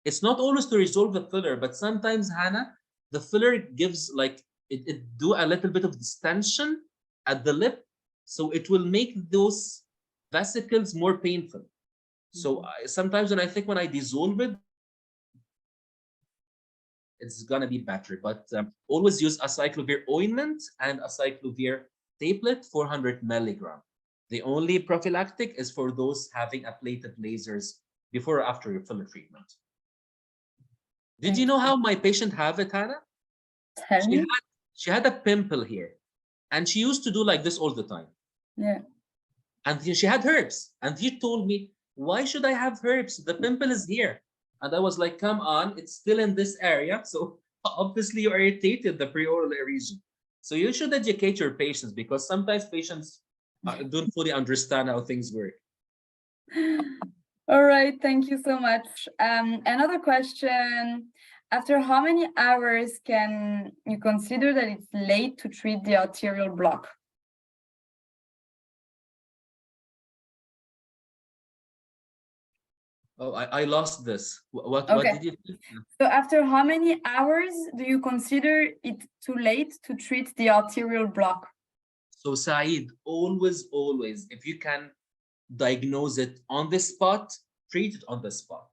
It's not always to resolve the filler, but sometimes, Hannah, the filler gives like, it do a little bit of distension at the lip, so it will make those vesicles more painful. So sometimes when I dissolve it, it's gonna be better, but always use acyclovir ointment and acyclovir tablet, 400 milligram. The only prophylactic is for those having ablative lasers before or after your filler treatment. Did you know how my patient have it, Hannah? She had a pimple here, and she used to do like this all the time. Yeah. And she had herpes, and she told me, why should I have herpes? The pimple is here. And I was like, come on, it's still in this area. So obviously you irritated the preoral region. So you should educate your patients, because sometimes patients don't fully understand how things work. All right, thank you so much. Another question. After how many hours can you consider that it's late to treat the arterial block? Oh, I lost this. What did you think? So after how many hours do you consider it too late to treat the arterial block? So Saeed, always, if you can diagnose it on the spot, treat it on the spot,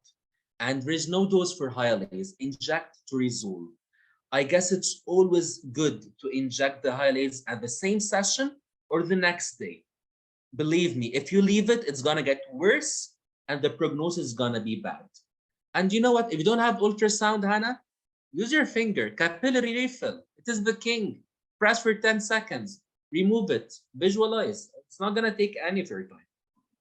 and there is no dose for hyalase, inject to resolve. I guess it's always good to inject the hyalase at the same session or the next day. Believe me, if you leave it, it's gonna get worse and the prognosis is gonna be bad. And you know what? If you don't have ultrasound, Hannah, use your finger, capillary refill. It is the king. Press for 10 seconds, remove it, visualize. It's not gonna take any of your time.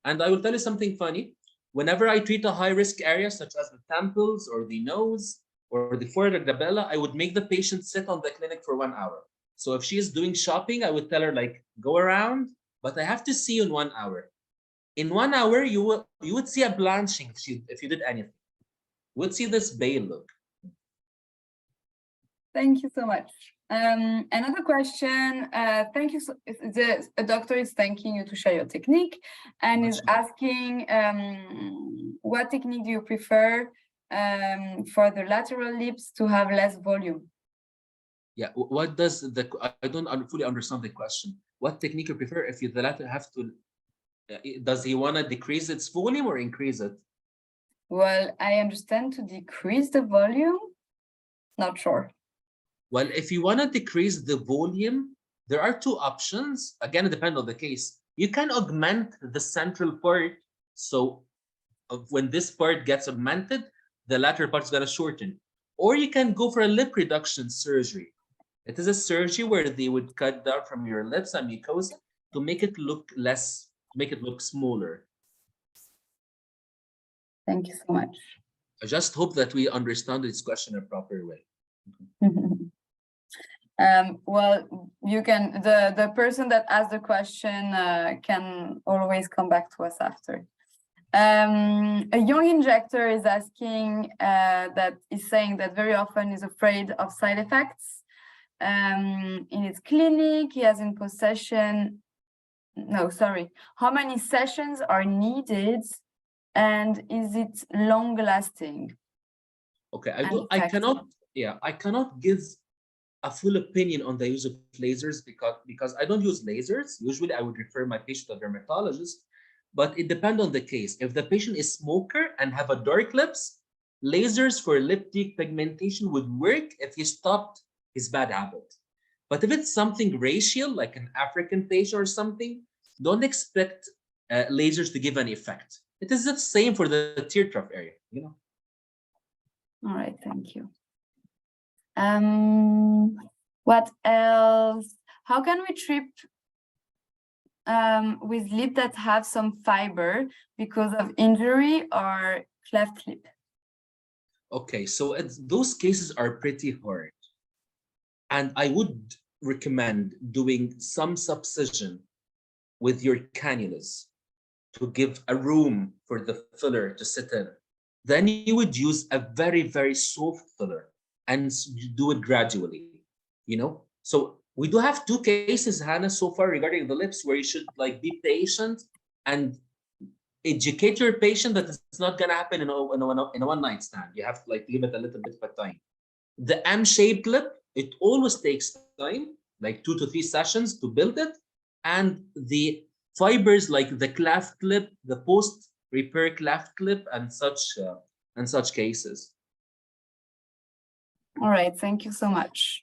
And I will tell you something funny. Whenever I treat a high-risk area, such as the temples or the nose or the forehead glabella, I would make the patient sit on the clinic for 1 hour. So if she is doing shopping, I would tell her like, go around, but I have to see you in 1 hour. In 1 hour, you would see a blanching if you did anything. You would see this pale look. Thank you so much. Another question. Thank you. A doctor is thanking you to share your technique and is asking, what technique do you prefer for the lateral lips to have less volume? Yeah, what does I don't fully understand the question. What technique you prefer if the lateral have to, does he want to decrease its volume or increase it? Well, I understand to decrease the volume, not sure. Well, if you want to decrease the volume, there are two options. Again, it depends on the case. You can augment the central part. So when this part gets augmented, the lateral part is going to shorten. Or you can go for a lip reduction surgery. It is a surgery where they would cut down from your lips and mucosa to make it look less, to make it look smaller. Thank you so much. I just hope that we understand this question in a proper way. Well, you can, the person that asked the question can always come back to us after. A young injector is asking is saying that very often is afraid of side effects. In his clinic, he has in possession, how many sessions are needed and is it long lasting? Okay, I cannot give a full opinion on the use of lasers because I don't use lasers. Usually I would refer my patient to a dermatologist, but it depends on the case. If the patient is smoker and have a dark lips, lasers for lip pigmentation would work if he stopped his bad habit. But if it's something racial, like an African patient or something, don't expect lasers to give an effect. It is the same for the tear trough area, you know. All right, thank you. What else? How can we treat with lip that have some fiber because of injury or cleft lip? Okay, so those cases are pretty hard. And I would recommend doing some subcision with your cannulas to give a room for the filler to sit in. Then you would use a very, very soft filler and do it gradually, you know? So we do have two cases, Hannah, so far regarding the lips where you should like be patient and educate your patient that it's not gonna happen in a one night stand. You have to like give it a little bit of time. The M-shaped lip, it always takes time, like 2 to 3 sessions to build it. And the fibers like the cleft lip, the post-repair cleft lip and such cases. All right, thank you so much.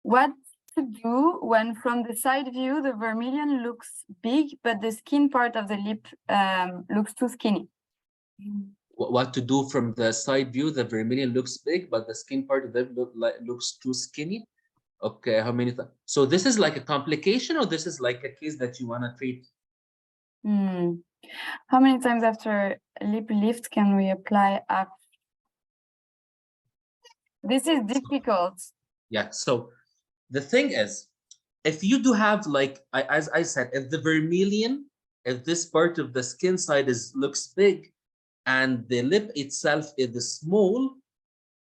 What to do when from the side view, the vermilion looks big, but the skin part of the lip looks too skinny? What to do from the side view, the vermilion looks big, but the skin part of it looks too skinny? Okay, how many times? So this is like a complication or this is like a case that you want to treat? How many times after lip lift can we apply up? This is difficult. Yeah, so the thing is, if you do have like, as I said, if the vermilion, if this part of the skin side looks big and the lip itself is small,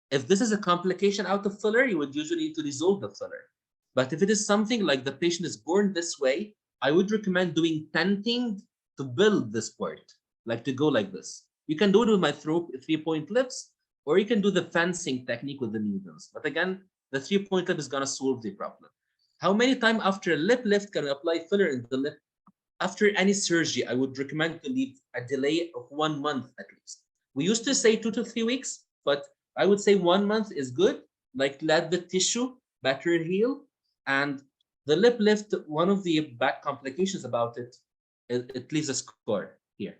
if this is a complication out of filler, you would usually need to dissolve the filler. But if it is something like the patient is born this way, I would recommend doing tenting to build this part, like to go like this. You can do it with my 3-point lips, or you can do the fencing technique with the needles. But again, the 3-point lip is gonna solve the problem. How many times after a lip lift can I apply filler in the lip? after any surgery, I would recommend to leave a delay of 1 month at least. We used to say 2 to 3 weeks, but I would say 1 month is good. Like, let the tissue better heal. And the lip lift, one of the bad complications about it, it leaves a scar here.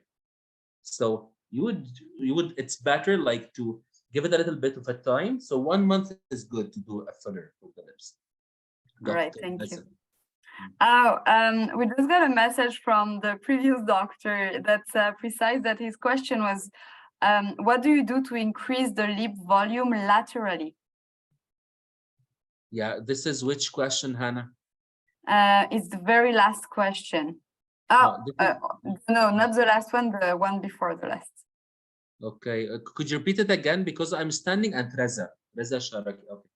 So you would it's better like to give it a little bit of a time. So 1 month is good to do a filler for the lips. All right, thank you. We just got a message from the previous doctor that's precise that his question was, what do you do to increase the lip volume laterally? Yeah, this is which question, Hannah? It's the very last question. No, not the last one, the one before the last. Okay, could you repeat it again? Because I'm standing at Reza Sharaki. Okay.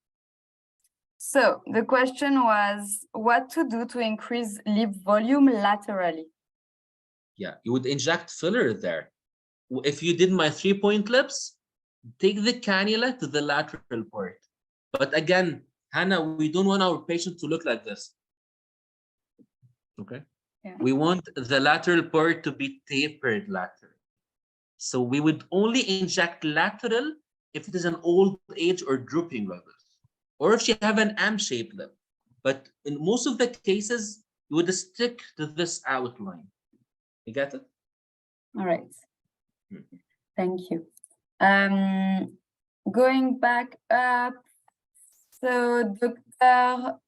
So the question was what to do to increase lip volume laterally. Yeah, you would inject filler there. If you did my 3-point lips, take the cannula to the lateral part. But again, Hannah, we don't want our patient to look like this. Okay. Yeah. We want the lateral part to be tapered lateral. So we would only inject lateral if it is an old age or drooping like this, or if you have an M-shaped lip. But in most of the cases, you would stick to this outline. You get it? All right. Thank you. Going back up, so Dr.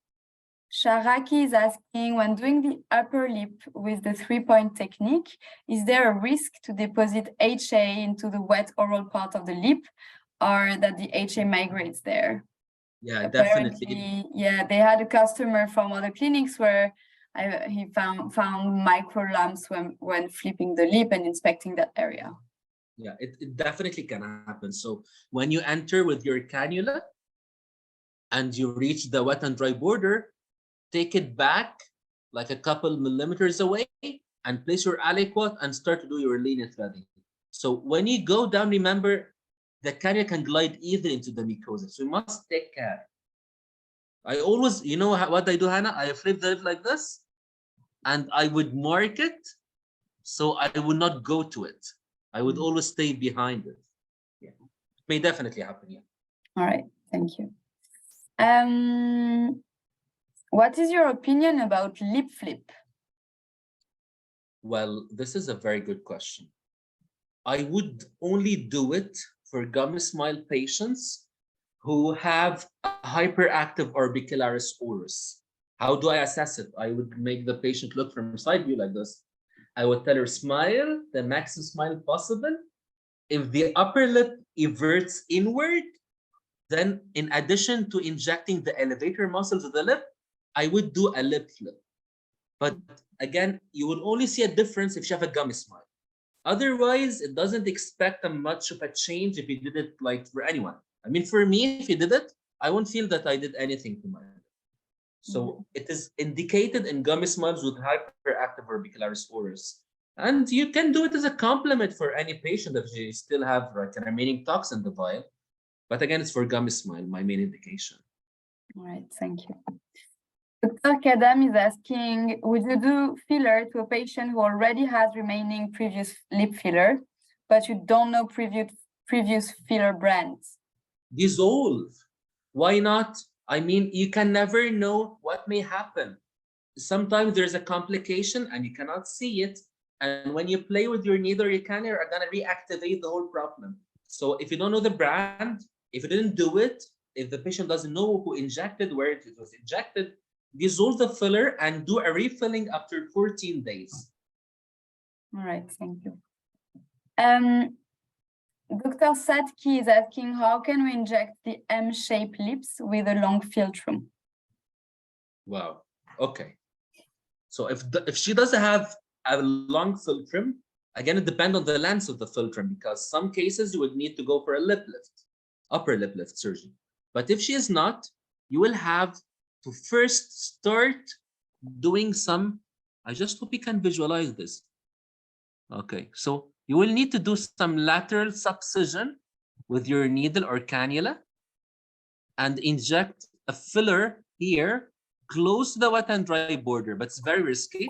Sharaki is asking, when doing the upper lip with the 3-point technique, is there a risk to deposit HA into the wet oral part of the lip, or that the HA migrates there? Yeah, apparently, definitely. Yeah, they had a customer from other clinics where he found micro lumps when flipping the lip and inspecting that area. Yeah, it definitely can happen. So when you enter with your cannula and you reach the wet and dry border, take it back like a couple millimeters away and place your aliquot and start to do your linear threading. So when you go down, remember the cannula can glide easily into the mucosa. So you must take care. I always, you know what I do, Hannah? I flip the lip like this and I would mark it so I would not go to it. I would always stay behind it. Yeah, it may definitely happen. Yeah. All right, thank you. What is your opinion about lip flip? Well, this is a very good question. I would only do it for gummy smile patients who have a hyperactive orbicularis oris. How do I assess it? I would make the patient look from side view like this. I would tell her smile, the maximum smile possible. If the upper lip everts inward, then in addition to injecting the elevator muscles of the lip, I would do a lip flip. But again, you will only see a difference if you have a gummy smile. Otherwise, it doesn't expect much of a change if you did it like for anyone. I mean, for me, if you did it, I won't feel that I did anything to my lip. So it is indicated in gummy smiles with hyperactive orbicularis oris. And you can do it as a complement for any patient if you still have like a remaining toxin in the vial. But again, it's for gummy smile, my main indication. All right, thank you. Dr. Kadam is asking, would you do filler to a patient who already has remaining previous lip filler, but you don't know previous filler brands? Dissolve. Why not? I mean, you can never know what may happen. Sometimes there's a complication and you cannot see it. And when you play with your needle or your cannula, you're going to reactivate the whole problem. So if you don't know the brand, if you didn't do it, if the patient doesn't know who injected, where it was injected, dissolve the filler and do a refilling after 14 days. All right, thank you. Dr. Sadki is asking, how can we inject the M-shaped lips with a long philtrum? Wow. Okay. So if she doesn't have a long philtrum, again, it depends on the length of the philtrum, because some cases you would need to go for a lip lift, upper lip lift surgery. But if she is not, you will have to first start doing some, I just hope you can visualize this. Okay, so you will need to do some lateral subcision with your needle or cannula and inject a filler here close to the wet and dry border, but it's very risky.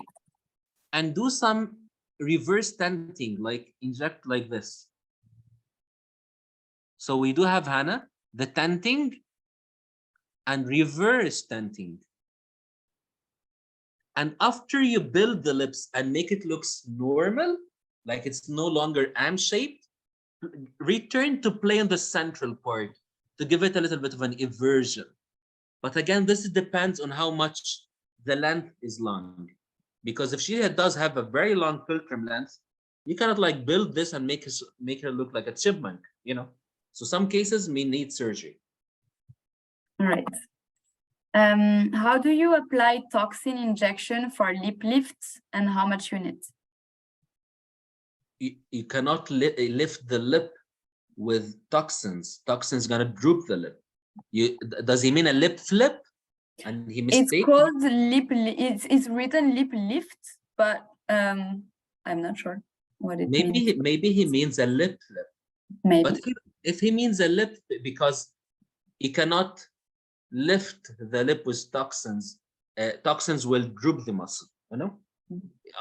and do some reverse stenting, like inject like this. So we do have, Hannah, the tenting and reverse tenting. And after you build the lips and make it looks normal, like it's no longer M-shaped, return to play on the central part to give it a little bit of an eversion. But again, this depends on how much the length is long. Because if she does have a very long fulcrum length, you cannot like build this and make her look like a chipmunk, you know. So some cases may need surgery. All right. How do you apply toxin injection for lip lifts and how much unit? You cannot lift the lip with toxins. Toxins gonna droop the lip. Does he mean a lip flip? And he mistaken? It's called lip. It's written lip lift, but I'm not sure what it means. Maybe he means a lip flip. Maybe. But if he means a lip, because he cannot lift the lip with toxins, toxins will droop the muscle. You know.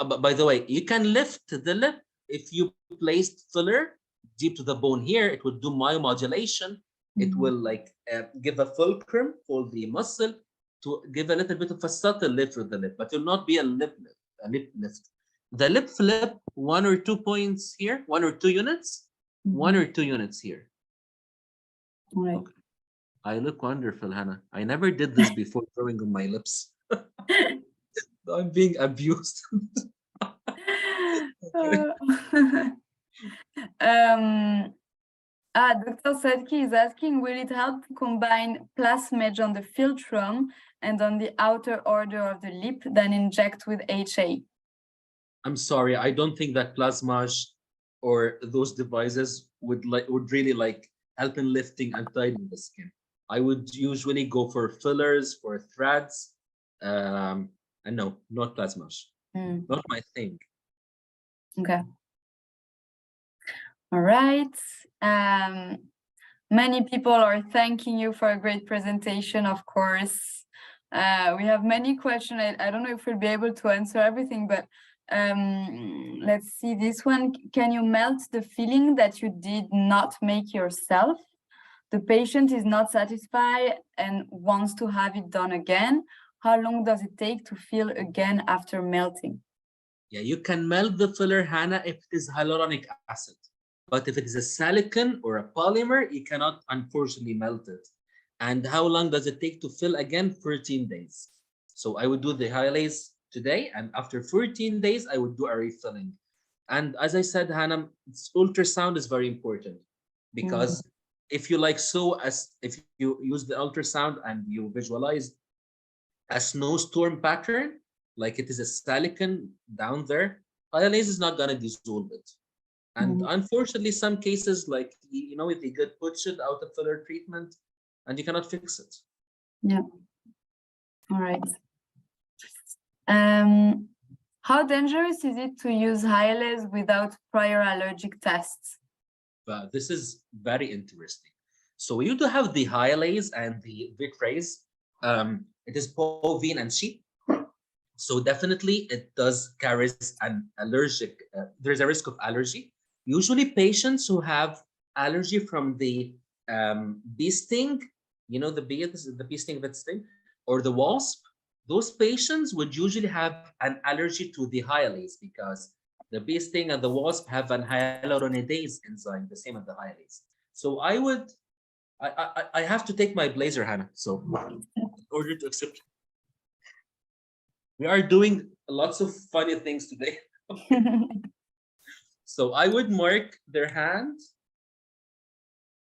But by the way, you can lift the lip if you placed filler deep to the bone here. It would do myomodulation. It will like give a fulcrum for the muscle to give a little bit of a subtle lift with the lip, but it will not be a lip lift. The lip flip, 1 or 2 points here, 1 or 2 units, 1 or 2 units here. Right. Okay. I look wonderful, Hannah. I never did this before drawing on my lips. I'm being abused. Dr. 𝗬𝗁𝗀𝗃 is asking, will it help to combine plasmage on the philtrum and on the outer order of the lip than inject with HA? I'm sorry, I don't think that plasmage or those devices would really like help in lifting and tightening the skin. I would usually go for fillers, for threads, and no, not plasmage. Not my thing. Okay. All right. Many people are thanking you for a great presentation, of course. We have many questions. I don't know if we'll be able to answer everything, but let's see this one. Can you melt the filling that you did not make yourself? The patient is not satisfied and wants to have it done again. How long does it take to fill again after melting? Yeah, you can melt the filler, Hannah, if it is hyaluronic acid. But if it is a silicone or a polymer, you cannot unfortunately melt it. And how long does it take to fill again? 14 days. So I would do the hyalase today, and after 14 days, I would do a refilling. And as I said, Hannah, ultrasound is very important because if you if you use the ultrasound and you visualize a snowstorm pattern, like it is a silicone down there, hyalase is not going to dissolve it. And unfortunately, some cases, like, you know, if they get pushed out of filler treatment and you cannot fix it. Yeah. All right. How dangerous is it to use hyalase without prior allergic tests? This is very interesting. So you do have the hyalase and the vitrase. It is bovine and sheep. So definitely it does carry an allergic, there's a risk of allergy. Usually patients who have allergy from the bee sting, you know, the bee sting that sting, or the wasp, those patients would usually have an allergy to the hyalase because the bee sting and the wasp have an hyaluronidase enzyme, the same as the hyalase. So I have to take my blazer, Hannah, so in order to accept. We are doing lots of funny things today. So I would mark their hand.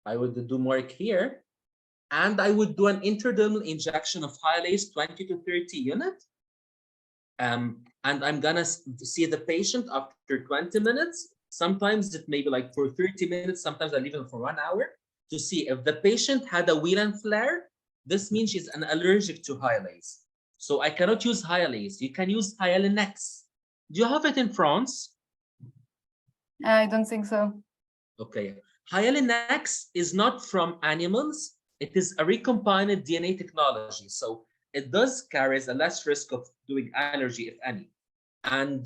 I would do mark here. And I would do an intradermal injection of hyalase 20 to 30 units. And I'm gonna see the patient after 20 minutes. Sometimes it may be like for 30 minutes. Sometimes I leave them for 1 hour to see if the patient had a Whelan flare. This means she's allergic to hyalase. So I cannot use hyalase. You can use Hyalenex. Do you have it in France? I don't think so. Okay. Hyalenex is not from animals. It is a recombinant DNA technology. So it does carry a less risk of doing allergy, if any. And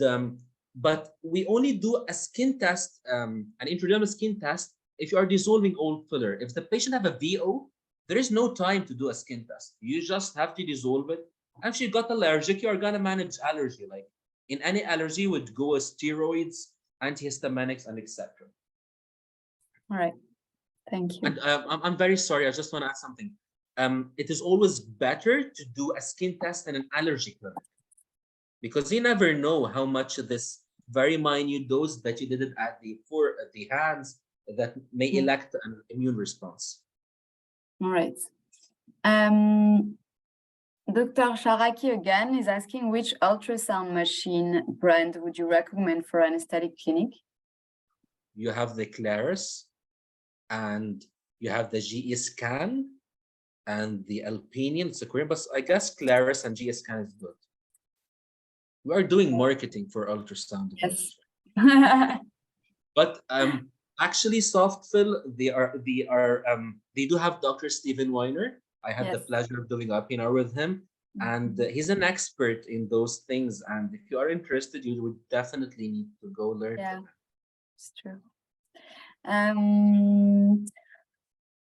but we only do a skin test, an intradermal skin test, if you are dissolving old filler. If the patient have a VO, there is no time to do a skin test. You just have to dissolve it. And if you got allergic, you are gonna manage allergy. Like in any allergy, you would go with steroids, antihistaminics, and etc. All right, thank you. And I'm very sorry. I just want to add something. It is always better to do a skin test in an allergy clinic, because you never know how much of this very minute dose that you didn't add the hands that may elect an immune response. All right. Dr. Sharaki again is asking, which ultrasound machine brand would you recommend for anesthetic clinic? You have the Claris, and you have the 𝗳𝗊 and the Alpinian. It's a Korean, but I guess Claris and 𝗳𝗊 is good. We are doing marketing for ultrasound. Yes. But actually, Softfil, they do have Dr. Steven Weiner. I had the pleasure of doing a webinar with him, and he's an expert in those things. And if you are interested, you would definitely need to go learn. Yeah, it's true.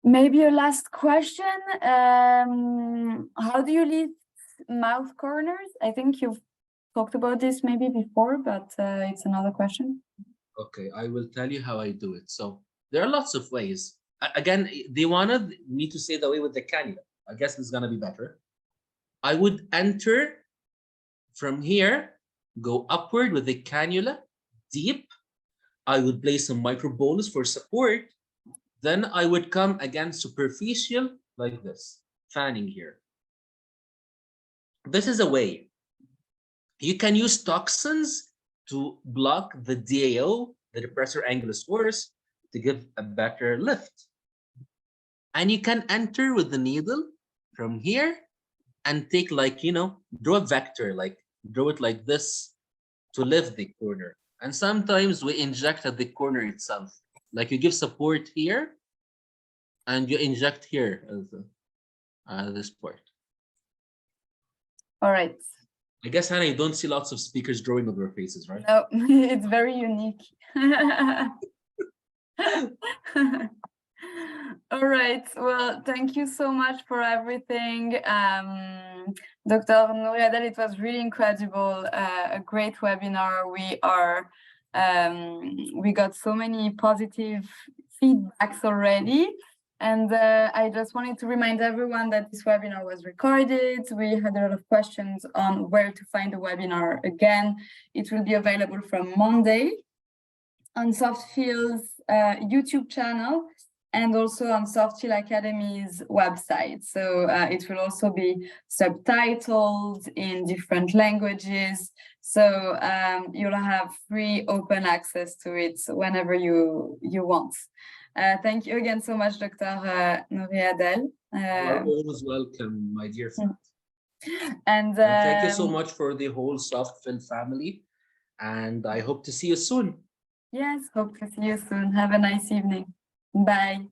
Maybe a last question. How do you leave mouth corners? I think you've talked about this maybe before, but it's another question. Okay, I will tell you how I do it. So there are lots of ways. Again, they wanted me to say the way with the cannula. I guess it's gonna be better. I would enter from here, go upward with the cannula, deep. I would place some microbolus for support. Then I would come again superficial like this, fanning here. This is a way. You can use toxins to block the DAO, the depressor angulus oris, to give a better lift. And you can enter with the needle from here and take, like, you know, draw a vector, like draw it like this to lift the corner. And sometimes we inject at the corner itself. Like you give support here and you inject here as this part. All right. I guess, Hannah, you don't see lots of speakers drawing with their faces, right? No, it's very unique. All right. Well, thank you so much for everything. Dr. Noury Adel, it was really incredible, a great webinar. We got so many positive feedbacks already. And I just wanted to remind everyone that this webinar was recorded. We had a lot of questions on where to find the webinar again. It will be available from Monday on Softfil's YouTube channel and also on 𝗁𝘀 Academy's website. So it will also be subtitled in different languages. So you'll have free open access to it whenever you want. Thank you again so much, Dr. Noury Adel. You are always welcome, my dear friend. And thank you so much for the whole Softfil family. And I hope to see you soon. Yes, hope to see you soon. Have a nice evening. Bye.